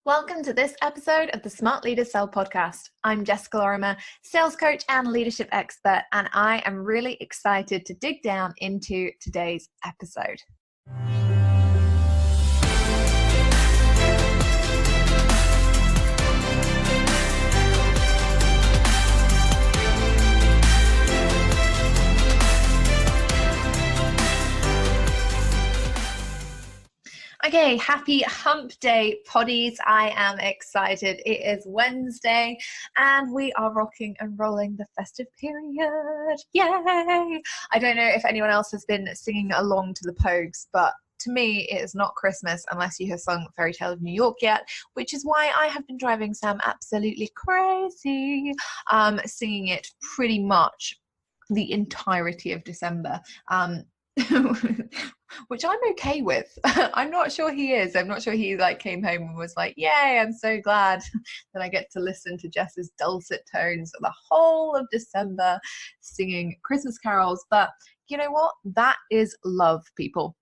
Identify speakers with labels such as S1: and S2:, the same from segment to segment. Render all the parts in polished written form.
S1: Welcome to this episode of the Smart Leaders Sell podcast. I'm Jessica Lorimer, sales coach and leadership expert, and I am really excited to dig down into today's episode. Okay, happy hump day, poddies. I am excited. It is Wednesday and we are rocking and rolling the festive period. Yay! I don't know if anyone else has been singing along to the Pogues, but to me, it is not Christmas unless you have sung Fairy Tale of New York yet, which is why I have been driving Sam absolutely crazy, singing it pretty much the entirety of December. Which I'm okay with. I'm not sure he is. I'm not sure he came home and was like, yay, I'm so glad that I get to listen to Jess's dulcet tones for the whole of December singing Christmas carols. But you know what? That is love, people.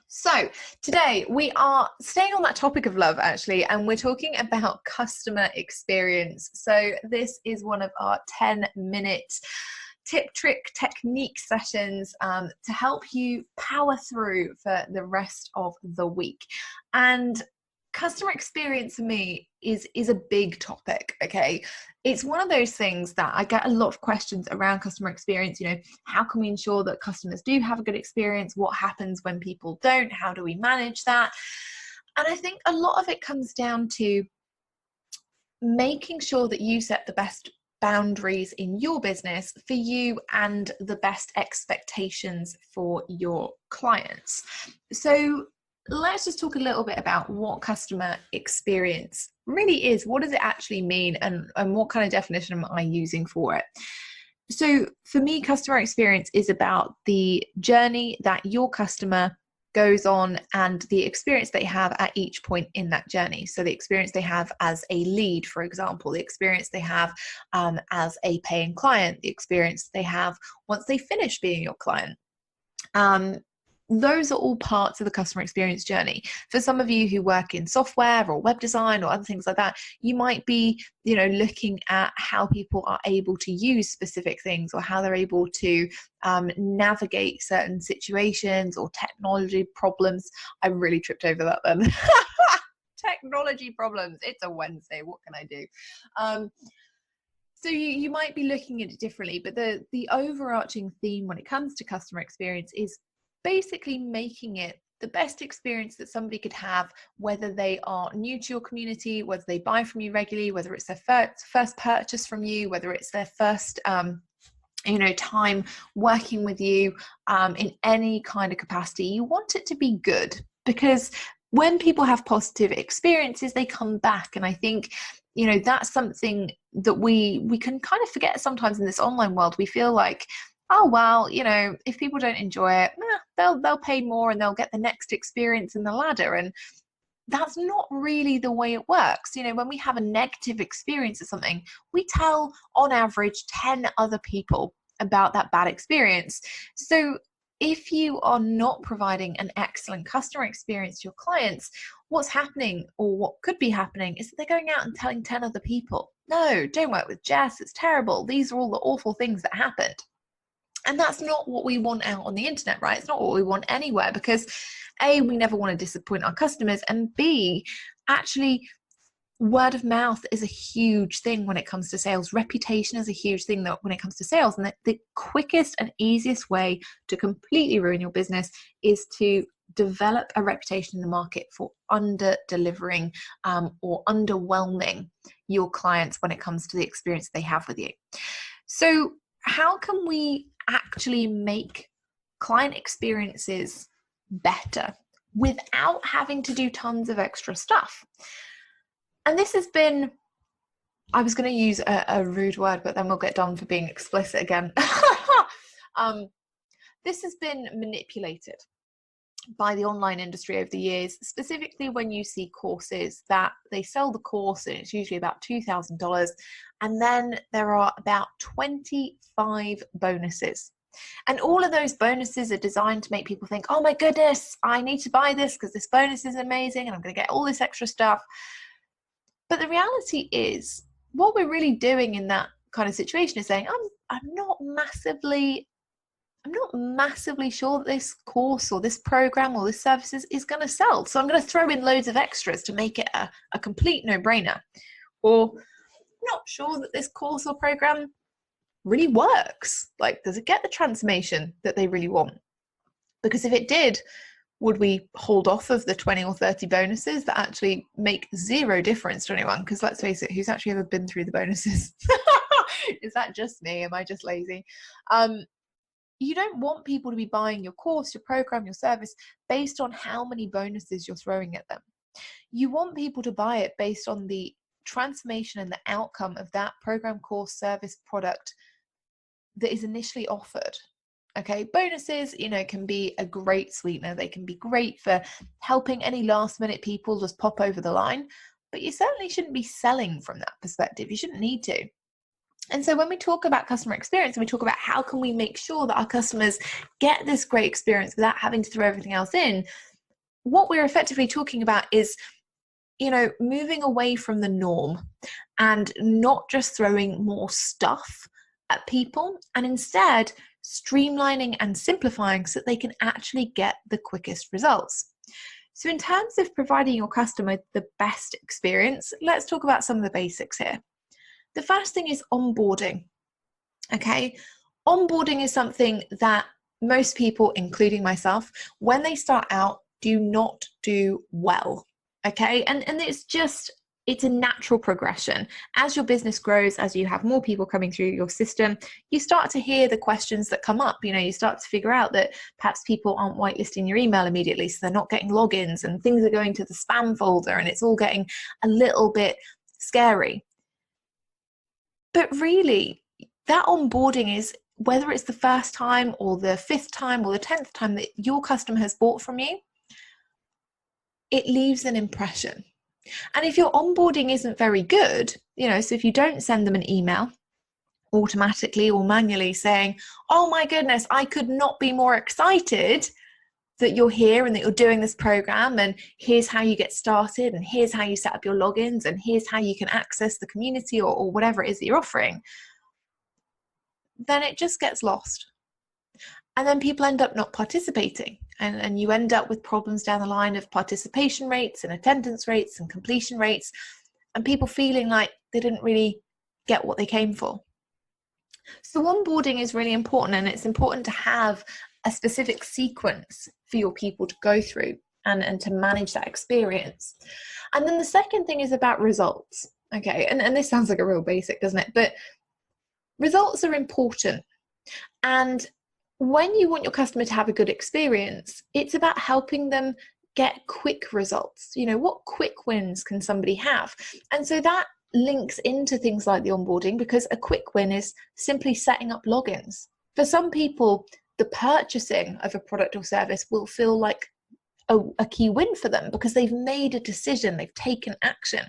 S1: So today we are staying on that topic of love, actually, and we're talking about customer experience. So this is one of our 10-minute tip, trick, technique sessions to help you power through for the rest of the week. And customer experience for me is a big topic, okay? It's one of those things that I get a lot of questions around customer experience. You know, how can we ensure that customers do have a good experience? What happens when people don't? How do we manage that? And I think a lot of it comes down to making sure that you set the best boundaries in your business for you and the best expectations for your clients. So let's just talk a little bit about what customer experience really is. What does it actually mean, and what kind of definition am I using for it? So for me, customer experience is about the journey that your customer goes on and the experience they have at each point in that journey. So the experience they have as a lead, for example, the experience they have as a paying client, the experience they have once they finish being your client. Those are all parts of the customer experience journey. For some of you who work in software or web design or other things like that, you might be, looking at how people are able to use specific things or how they're able to navigate certain situations or technology problems. I really tripped over that then. Technology problems. It's a Wednesday. What can I do? So you might be looking at it differently, but the overarching theme when it comes to customer experience is basically making it the best experience that somebody could have, whether they are new to your community, whether they buy from you regularly, whether it's their first purchase from you, whether it's their first time working with you in any kind of capacity. You want it to be good, because when people have positive experiences, they come back. And I think that's something that we can kind of forget sometimes in this online world. We feel like, oh, well, if people don't enjoy it, they'll pay more and they'll get the next experience in the ladder. And that's not really the way it works. When we have a negative experience of something, we tell on average 10 other people about that bad experience. So if you are not providing an excellent customer experience to your clients, what's happening, or what could be happening, is that they're going out and telling 10 other people, no, don't work with Jess, it's terrible. These are all the awful things that happened. And that's not what we want out on the internet, right? It's not what we want anywhere, because A, we never want to disappoint our customers, and B, actually, word of mouth is a huge thing when it comes to sales. Reputation is a huge thing when it comes to sales. And the quickest and easiest way to completely ruin your business is to develop a reputation in the market for under-delivering or underwhelming your clients when it comes to the experience they have with you. So how can we actually make client experiences better without having to do tons of extra stuff? And this has been, I was going to use a rude word, but then we'll get done for being explicit again. This has been manipulated by the online industry over the years, specifically when you see courses that they sell the course and it's usually about $2,000, and then there are about 25 bonuses. And all of those bonuses are designed to make people think, oh my goodness, I need to buy this because this bonus is amazing and I'm going to get all this extra stuff. But the reality is, what we're really doing in that kind of situation is saying, I'm not massively sure that this course or this program or this service is going to sell. So I'm going to throw in loads of extras to make it a complete no-brainer. Or I'm not sure that this course or program really works. Like, does it get the transformation that they really want? Because if it did, would we hold off of the 20 or 30 bonuses that actually make zero difference to anyone? Because let's face it, who's actually ever been through the bonuses? Is that just me? Am I just lazy? You don't want people to be buying your course, your program, your service based on how many bonuses you're throwing at them. You want people to buy it based on the transformation and the outcome of that program, course, service, product that is initially offered. Okay, bonuses, can be a great sweetener. They can be great for helping any last minute people just pop over the line, but you certainly shouldn't be selling from that perspective. You shouldn't need to. And so when we talk about customer experience and we talk about how can we make sure that our customers get this great experience without having to throw everything else in, what we're effectively talking about is, moving away from the norm and not just throwing more stuff at people, and instead streamlining and simplifying so that they can actually get the quickest results. So in terms of providing your customer the best experience, let's talk about some of the basics here. The first thing is onboarding. Okay, onboarding is something that most people, including myself, when they start out, do not do well. Okay, and it's a natural progression. As your business grows, as you have more people coming through your system, you start to hear the questions that come up. You start to figure out that perhaps people aren't whitelisting your email immediately, so they're not getting logins, and things are going to the spam folder, and it's all getting a little bit scary. But really, that onboarding is, whether it's the first time or the 5th time or the 10th time that your customer has bought from you, it leaves an impression. And if your onboarding isn't very good, so if you don't send them an email automatically or manually saying, oh my goodness, I could not be more excited that you're here and that you're doing this program, and here's how you get started, and here's how you set up your logins, and here's how you can access the community or whatever it is that you're offering, then it just gets lost. And then people end up not participating, and you end up with problems down the line of participation rates and attendance rates and completion rates, and people feeling like they didn't really get what they came for. So onboarding is really important, and it's important to have a specific sequence for your people to go through and to manage that experience. And then the second thing is about results. Okay, and this sounds like a real basic, doesn't it? But results are important. And when you want your customer to have a good experience, it's about helping them get quick results. What quick wins can somebody have? And so that links into things like the onboarding, because a quick win is simply setting up logins. For some people, the purchasing of a product or service will feel like a key win for them because they've made a decision, they've taken action.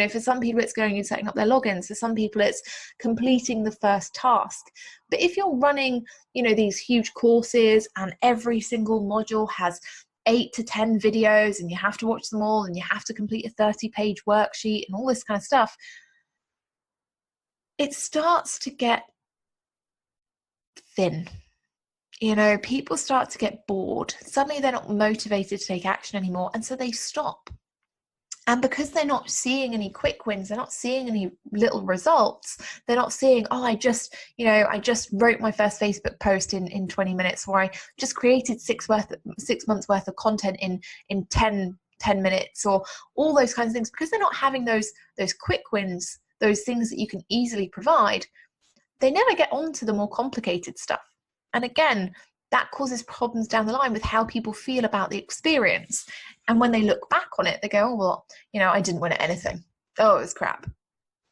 S1: For some people it's going and setting up their logins. For some people it's completing the first task. But if you're running, these huge courses and every single module has 8 to 10 videos and you have to watch them all and you have to complete a 30-page worksheet and all this kind of stuff, it starts to get thin. People start to get bored. Suddenly they're not motivated to take action anymore, and so they stop. And because they're not seeing any quick wins, they're not seeing any little results, they're not seeing, oh, I just wrote my first Facebook post in 20 minutes, or I just created 6 months worth of content in 10 minutes, or all those kinds of things. Because they're not having those quick wins, those things that you can easily provide, they never get on to the more complicated stuff. And again, that causes problems down the line with how people feel about the experience. And when they look back on it, they go, oh, well, I didn't win at anything. Oh, it was crap.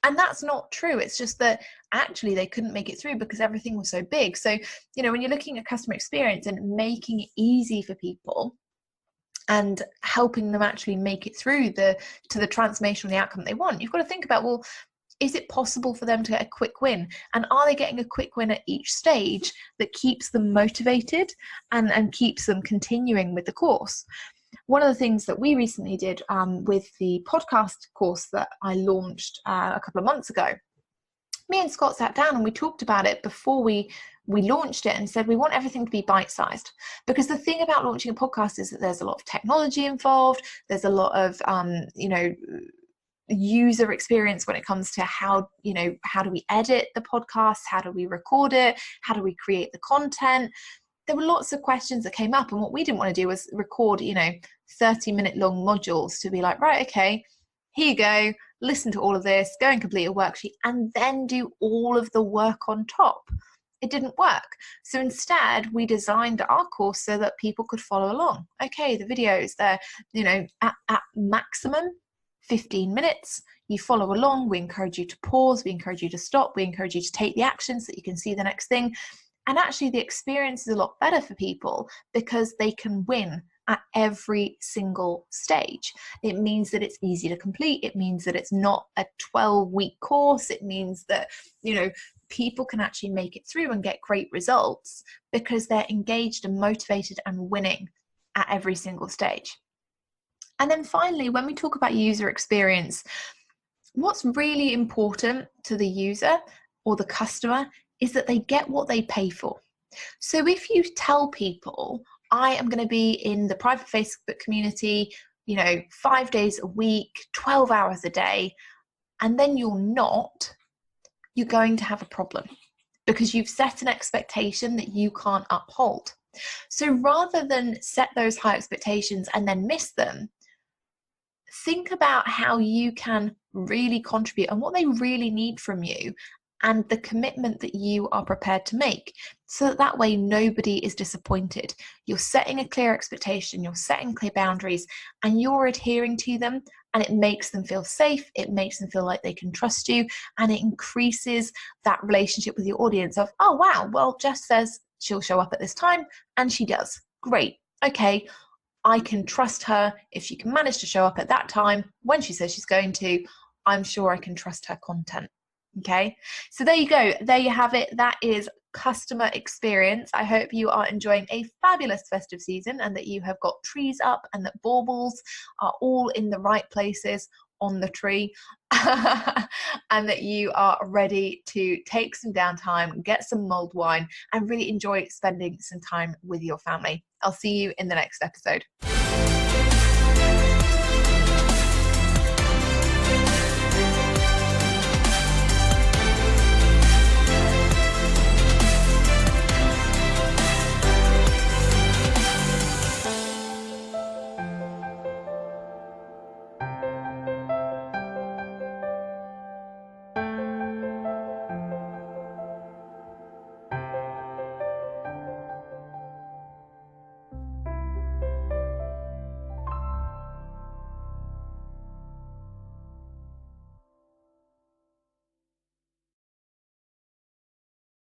S1: And that's not true. It's just that actually they couldn't make it through because everything was so big. So, when you're looking at customer experience and making it easy for people and helping them actually make it through to the transformation or the outcome they want, you've got to think about, well, is it possible for them to get a quick win? And are they getting a quick win at each stage that keeps them motivated and keeps them continuing with the course? one of the things that we recently did with the podcast course that I launched a couple of months ago, me and Scott sat down and we talked about it before we launched it and said we want everything to be bite-sized, because the thing about launching a podcast is that there's a lot of technology involved. There's a lot of user experience when it comes to how do we edit the podcast, how do we record it, how do we create the content. There were lots of questions that came up, and what we didn't want to do was record 30-minute long modules to be like, right, okay, here you go, listen to all of this, go and complete a worksheet, and then do all of the work on top. It didn't work. So instead, we designed our course so that people could follow along. Okay, the videos, they're, at maximum 15 minutes. You follow along. We encourage you to pause. We encourage you to stop. We encourage you to take the action so that you can see the next thing. And actually, the experience is a lot better for people because they can win at every single stage. It means that it's easy to complete. It means that it's not a 12-week course. It means that, people can actually make it through and get great results because they're engaged and motivated and winning at every single stage. And then finally, when we talk about user experience, what's really important to the user or the customer is that they get what they pay for. So if you tell people, I am going to be in the private Facebook community, 5 days a week, 12 hours a day, and then you're not, you're going to have a problem because you've set an expectation that you can't uphold. So rather than set those high expectations and then miss them, think about how you can really contribute and what they really need from you and the commitment that you are prepared to make, so that way nobody is disappointed. You're setting a clear expectation, you're setting clear boundaries, and you're adhering to them, and it makes them feel safe, it makes them feel like they can trust you, and it increases that relationship with your audience of, oh wow, well, Jess says she'll show up at this time, and she does. Great, okay, I can trust her. If she can manage to show up at that time when she says she's going to, I'm sure I can trust her content. Okay, so there you go. There you have it. That is customer experience. I hope you are enjoying a fabulous festive season and that you have got trees up and that baubles are all in the right places on the tree and that you are ready to take some downtime, get some mulled wine, and really enjoy spending some time with your family. I'll see you in the next episode.